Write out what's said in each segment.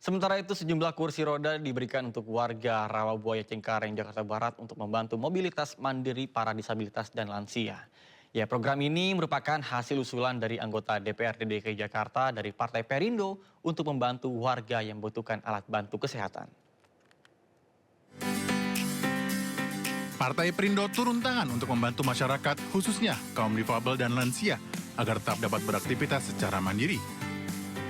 Sementara itu sejumlah kursi roda diberikan untuk warga Rawabuaya Cengkareng, Jakarta Barat untuk membantu mobilitas mandiri para disabilitas dan lansia. Ya, program ini merupakan hasil usulan dari anggota DPRD DKI Jakarta dari Partai Perindo untuk membantu warga yang membutuhkan alat bantu kesehatan. Partai Perindo turun tangan untuk membantu masyarakat, khususnya kaum difabel dan lansia, agar tetap dapat beraktivitas secara mandiri.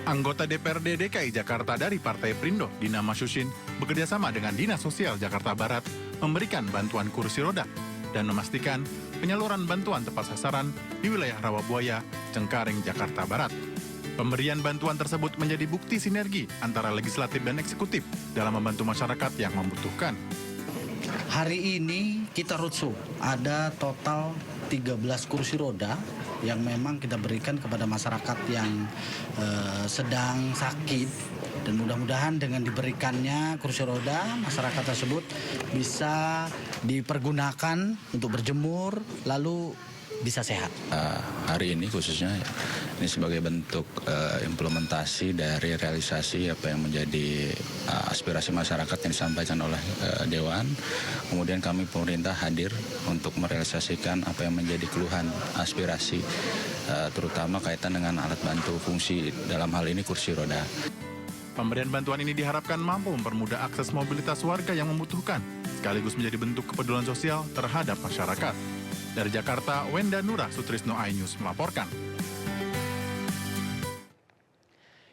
Anggota DPRD DKI Jakarta dari Partai Perindo, Dina Masyushin, bekerjasama dengan Dinas Sosial Jakarta Barat memberikan bantuan kursi roda dan memastikan penyaluran bantuan tepat sasaran di wilayah Rawabuaya, Cengkareng, Jakarta Barat. Pemberian bantuan tersebut menjadi bukti sinergi antara legislatif dan eksekutif dalam membantu masyarakat yang membutuhkan. Hari ini kita roadshow, ada total 13 kursi roda yang memang kita berikan kepada masyarakat yang sedang sakit, dan mudah-mudahan dengan diberikannya kursi roda, masyarakat tersebut bisa dipergunakan untuk berjemur lalu bisa sehat. Hari ini khususnya ini sebagai bentuk implementasi dari realisasi apa yang menjadi aspirasi masyarakat yang disampaikan oleh Dewan. Kemudian kami pemerintah hadir untuk merealisasikan apa yang menjadi keluhan aspirasi, terutama kaitan dengan alat bantu fungsi, dalam hal ini kursi roda. Pemberian bantuan ini diharapkan mampu mempermudah akses mobilitas warga yang membutuhkan, sekaligus menjadi bentuk kepedulian sosial terhadap masyarakat. Dari Jakarta, Wenda Nurah Sutrisno iNews melaporkan.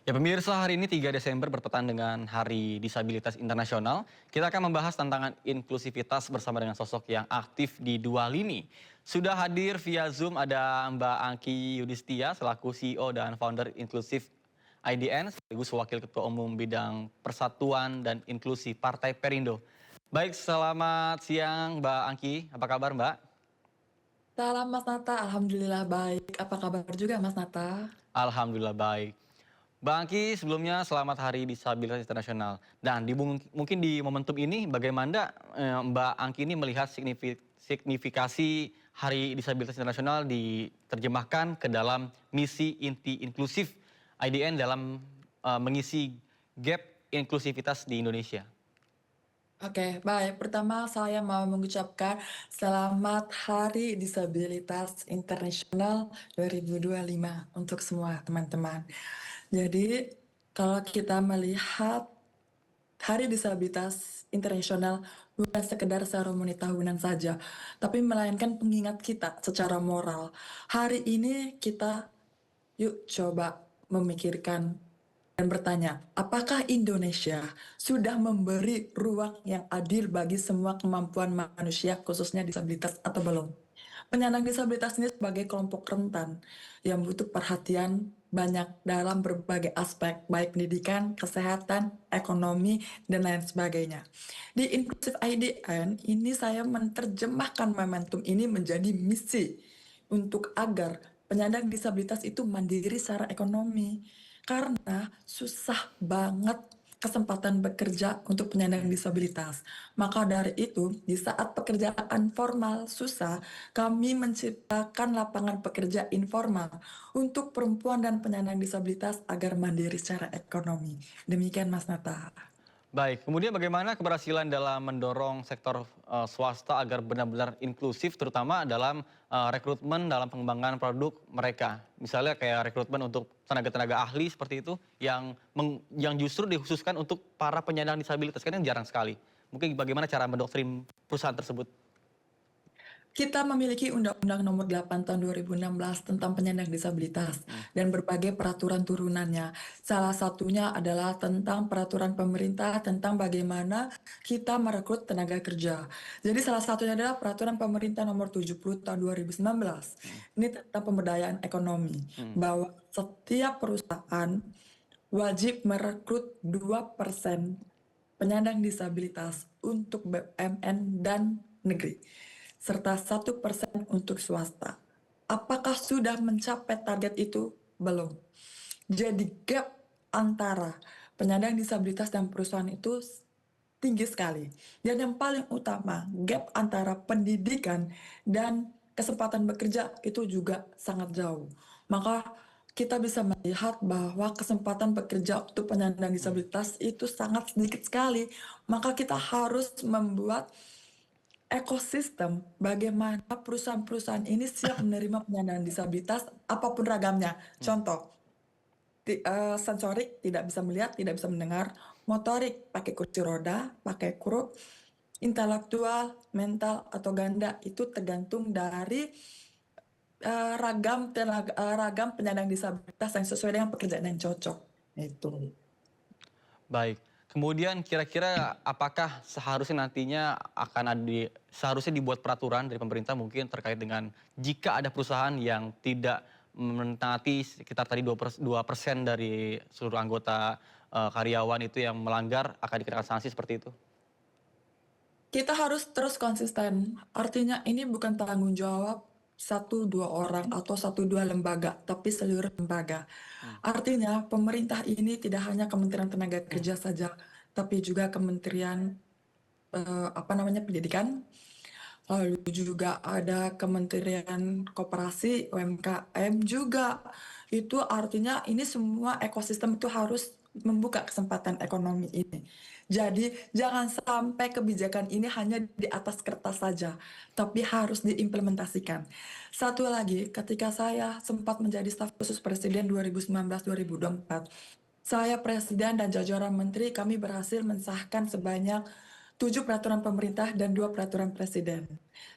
Ya pemirsa, hari ini 3 Desember bertepatan dengan Hari Disabilitas Internasional. Kita akan membahas tantangan inklusivitas bersama dengan sosok yang aktif di dua lini. Sudah hadir via Zoom ada Mbak Angki Yudhistia selaku CEO dan founder Inklusif IDN, sekaligus Wakil Ketua Umum Bidang Persatuan dan Inklusi Partai Perindo. Baik, selamat siang Mbak Angki, apa kabar Mbak? Salam Mas Nata, Alhamdulillah baik. Apa kabar juga Mas Nata? Alhamdulillah baik. Mbak Angki, sebelumnya selamat Hari Disabilitas Internasional. Dan mungkin di momentum ini bagaimana Mbak Angki ini melihat signifikasi Hari Disabilitas Internasional diterjemahkan ke dalam misi inti inklusif IDN dalam mengisi gap inklusivitas di Indonesia. Oke, baik. Pertama saya mau mengucapkan selamat Hari Disabilitas Internasional 2025 untuk semua teman-teman. Jadi kalau kita melihat Hari Disabilitas Internasional bukan sekedar seremoni tahunan saja, tapi melainkan pengingat kita secara moral. Hari ini kita yuk coba memikirkan dan bertanya, apakah Indonesia sudah memberi ruang yang adil bagi semua kemampuan manusia, khususnya disabilitas, atau belum? Penyandang disabilitas ini sebagai kelompok rentan yang butuh perhatian banyak dalam berbagai aspek, baik pendidikan, kesehatan, ekonomi, dan lain sebagainya. Di Inklusif IDN ini saya menerjemahkan momentum ini menjadi misi untuk agar penyandang disabilitas itu mandiri secara ekonomi. Karena susah banget kesempatan bekerja untuk penyandang disabilitas. Maka dari itu, di saat pekerjaan formal susah, kami menciptakan lapangan pekerja informal untuk perempuan dan penyandang disabilitas agar mandiri secara ekonomi. Demikian Mas Nata. Baik, kemudian bagaimana keberhasilan dalam mendorong sektor swasta agar benar-benar inklusif, terutama dalam rekrutmen dalam pengembangan produk mereka. Misalnya kayak rekrutmen untuk tenaga-tenaga ahli seperti itu yang justru dikhususkan untuk para penyandang disabilitas, kan yang jarang sekali. Mungkin bagaimana cara mendoktrin perusahaan tersebut? Kita memiliki Undang-Undang Nomor 8 Tahun 2016 tentang penyandang disabilitas dan berbagai peraturan turunannya. Salah satunya adalah tentang peraturan pemerintah tentang bagaimana kita merekrut tenaga kerja. Jadi salah satunya adalah peraturan pemerintah Nomor 70 Tahun 2019. Ini tentang pemberdayaan ekonomi, bahwa setiap perusahaan wajib merekrut 2% penyandang disabilitas untuk BUMN dan negeri, serta 1% untuk swasta. Apakah sudah mencapai target itu? Belum. Jadi gap antara penyandang disabilitas dan perusahaan itu tinggi sekali. Dan yang paling utama, gap antara pendidikan dan kesempatan bekerja itu juga sangat jauh. Maka kita bisa melihat bahwa kesempatan bekerja untuk penyandang disabilitas itu sangat sedikit sekali. Maka kita harus membuat ekosistem bagaimana perusahaan-perusahaan ini siap menerima penyandang disabilitas apapun ragamnya. Contoh, sensorik tidak bisa melihat, tidak bisa mendengar, motorik pakai kursi roda, pakai kruk, intelektual, mental atau ganda itu tergantung dari ragam penyandang disabilitas yang sesuai dengan pekerjaan yang cocok. Itu. Baik. Kemudian kira-kira apakah seharusnya nantinya seharusnya dibuat peraturan dari pemerintah mungkin terkait dengan jika ada perusahaan yang tidak menaati sekitar tadi 2% dari seluruh anggota karyawan itu yang melanggar akan dikenakan sanksi seperti itu? Kita harus terus konsisten. Artinya ini bukan tanggung jawab satu dua orang atau satu dua lembaga, tapi seluruh lembaga. Artinya pemerintah ini tidak hanya Kementerian Tenaga Kerja saja, tapi juga Kementerian Pendidikan, lalu juga ada Kementerian Koperasi, UMKM juga. Itu artinya ini semua ekosistem itu harus membuka kesempatan ekonomi ini. Jadi jangan sampai kebijakan ini hanya di atas kertas saja, tapi harus diimplementasikan. Satu lagi, ketika saya sempat menjadi staf khusus Presiden 2019-2024, saya Presiden dan jajaran Menteri kami berhasil mensahkan sebanyak 7 peraturan pemerintah dan 2 peraturan presiden.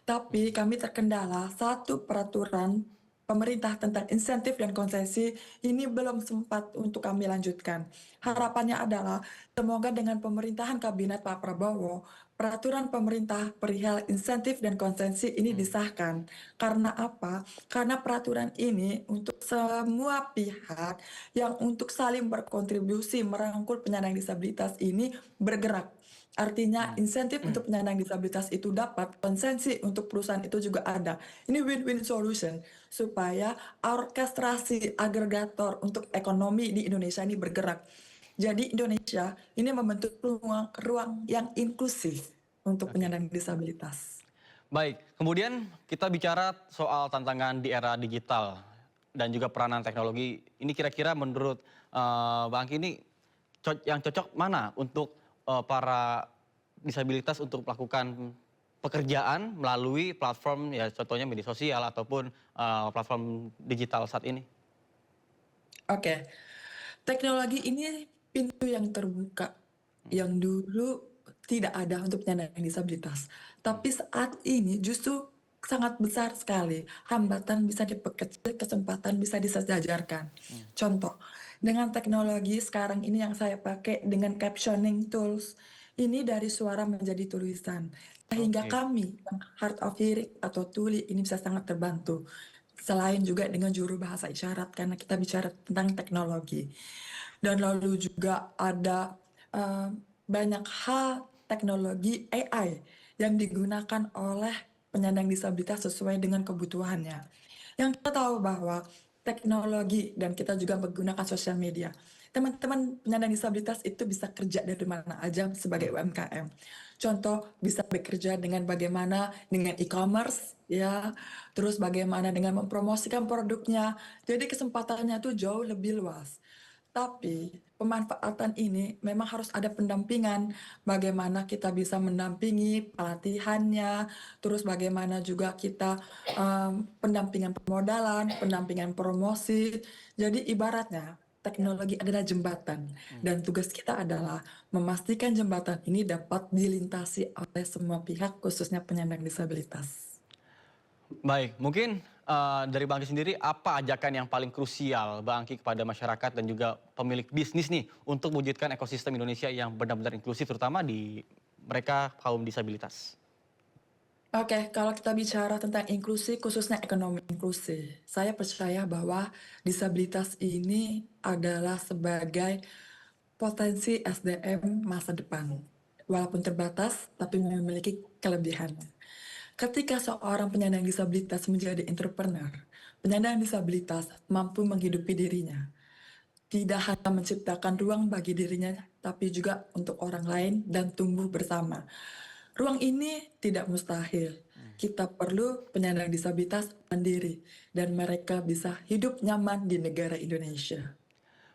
Tapi kami terkendala satu peraturan pemerintah tentang insentif dan konsesi ini belum sempat untuk kami lanjutkan. Harapannya adalah semoga dengan pemerintahan kabinet Pak Prabowo, peraturan pemerintah perihal insentif dan konsesi ini disahkan. Karena apa? Karena peraturan ini untuk semua pihak yang untuk saling berkontribusi merangkul penyandang disabilitas ini bergerak. Artinya insentif untuk penyandang disabilitas itu dapat, konsensi untuk perusahaan itu juga ada. Ini win-win solution supaya orkestrasi agregator untuk ekonomi di Indonesia ini bergerak. Jadi Indonesia ini membentuk ruang yang inklusif untuk Oke. penyandang disabilitas. Baik, kemudian kita bicara soal tantangan di era digital dan juga peranan teknologi. Ini kira-kira menurut Bang Angki ini yang cocok mana untuk para disabilitas untuk melakukan pekerjaan melalui platform ya contohnya media sosial ataupun platform digital saat ini? Oke, teknologi ini pintu yang terbuka yang dulu tidak ada untuk penyandang disabilitas. Tapi saat ini justru sangat besar sekali. Hambatan bisa diperkecil, kesempatan bisa disejajarkan. Contoh, dengan teknologi sekarang ini yang saya pakai dengan captioning tools, ini dari suara menjadi tulisan. Sehingga Oke. kami yang hard of hearing atau tuli ini bisa sangat terbantu. Selain juga dengan juru bahasa isyarat karena kita bicara tentang teknologi. Dan lalu juga ada banyak hal teknologi AI yang digunakan oleh penyandang disabilitas sesuai dengan kebutuhannya. Yang kita tahu bahwa teknologi dan kita juga menggunakan sosial media. Teman-teman penyandang disabilitas itu bisa kerja dari mana aja sebagai UMKM. Contoh bisa bekerja dengan bagaimana dengan e-commerce ya, terus bagaimana dengan mempromosikan produknya. Jadi kesempatannya tuh jauh lebih luas. Tapi pemanfaatan ini memang harus ada pendampingan. Bagaimana kita bisa mendampingi pelatihannya, terus bagaimana juga kita pendampingan permodalan, pendampingan promosi. Jadi ibaratnya teknologi adalah jembatan dan tugas kita adalah memastikan jembatan ini dapat dilintasi oleh semua pihak khususnya penyandang disabilitas. Baik, mungkin dari Bang Angki sendiri apa ajakan yang paling krusial Bang Angki kepada masyarakat dan juga pemilik bisnis nih untuk mewujudkan ekosistem Indonesia yang benar-benar inklusif terutama di mereka kaum disabilitas? Oke, kalau kita bicara tentang inklusi, khususnya ekonomi inklusi, saya percaya bahwa disabilitas ini adalah sebagai potensi SDM masa depan. Walaupun terbatas, tapi memiliki kelebihannya. Ketika seorang penyandang disabilitas menjadi entrepreneur, penyandang disabilitas mampu menghidupi dirinya. Tidak hanya menciptakan ruang bagi dirinya, tapi juga untuk orang lain dan tumbuh bersama. Ruang ini tidak mustahil. kita perlu penyandang disabilitas mandiri dan mereka bisa hidup nyaman di negara Indonesia.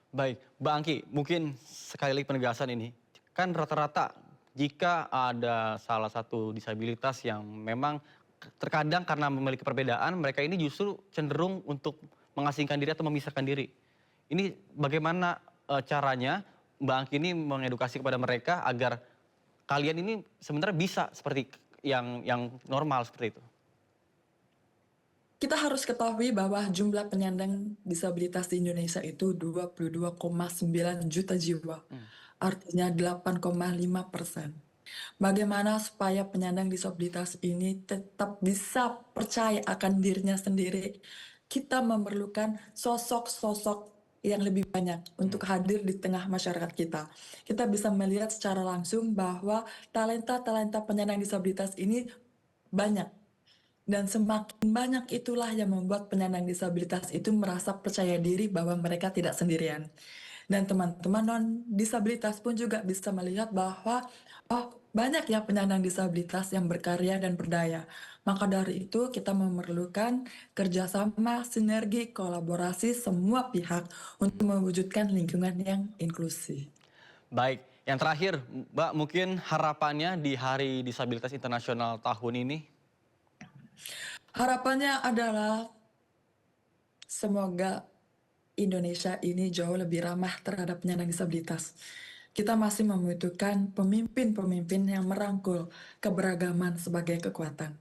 Baik, Mbak Angki, mungkin sekali lagi penegasan ini. Kan rata-rata jika ada salah satu disabilitas yang memang terkadang karena memiliki perbedaan, mereka ini justru cenderung untuk mengasingkan diri atau memisahkan diri. Ini bagaimana caranya Mbak Angki ini mengedukasi kepada mereka agar kalian ini sebenarnya bisa seperti yang normal seperti itu? Kita harus ketahui bahwa jumlah penyandang disabilitas di Indonesia itu 22,9 juta jiwa, artinya 8,5%. Bagaimana supaya penyandang disabilitas ini tetap bisa percaya akan dirinya sendiri? Kita memerlukan sosok-sosok yang lebih banyak untuk hadir di tengah masyarakat kita. Kita bisa melihat secara langsung bahwa talenta-talenta penyandang disabilitas ini banyak. Dan semakin banyak itulah yang membuat penyandang disabilitas itu merasa percaya diri bahwa mereka tidak sendirian. Dan teman-teman non-disabilitas pun juga bisa melihat bahwa banyak ya penyandang disabilitas yang berkarya dan berdaya. Maka dari itu kita memerlukan kerjasama, sinergi, kolaborasi semua pihak untuk mewujudkan lingkungan yang inklusif. Baik, yang terakhir Mbak mungkin harapannya di Hari Disabilitas Internasional tahun ini? Harapannya adalah semoga Indonesia ini jauh lebih ramah terhadap penyandang disabilitas. Kita masih membutuhkan pemimpin-pemimpin yang merangkul keberagaman sebagai kekuatan.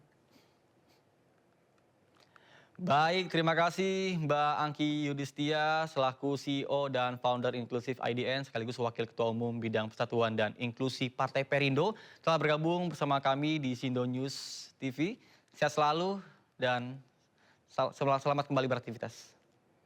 Baik, terima kasih Mbak Angki Yudhistia selaku CEO dan founder Inklusif IDN sekaligus Wakil Ketua Umum Bidang Persatuan dan Inklusi Partai Perindo telah bergabung bersama kami di Sindo News TV. Sehat selalu dan selamat kembali beraktivitas.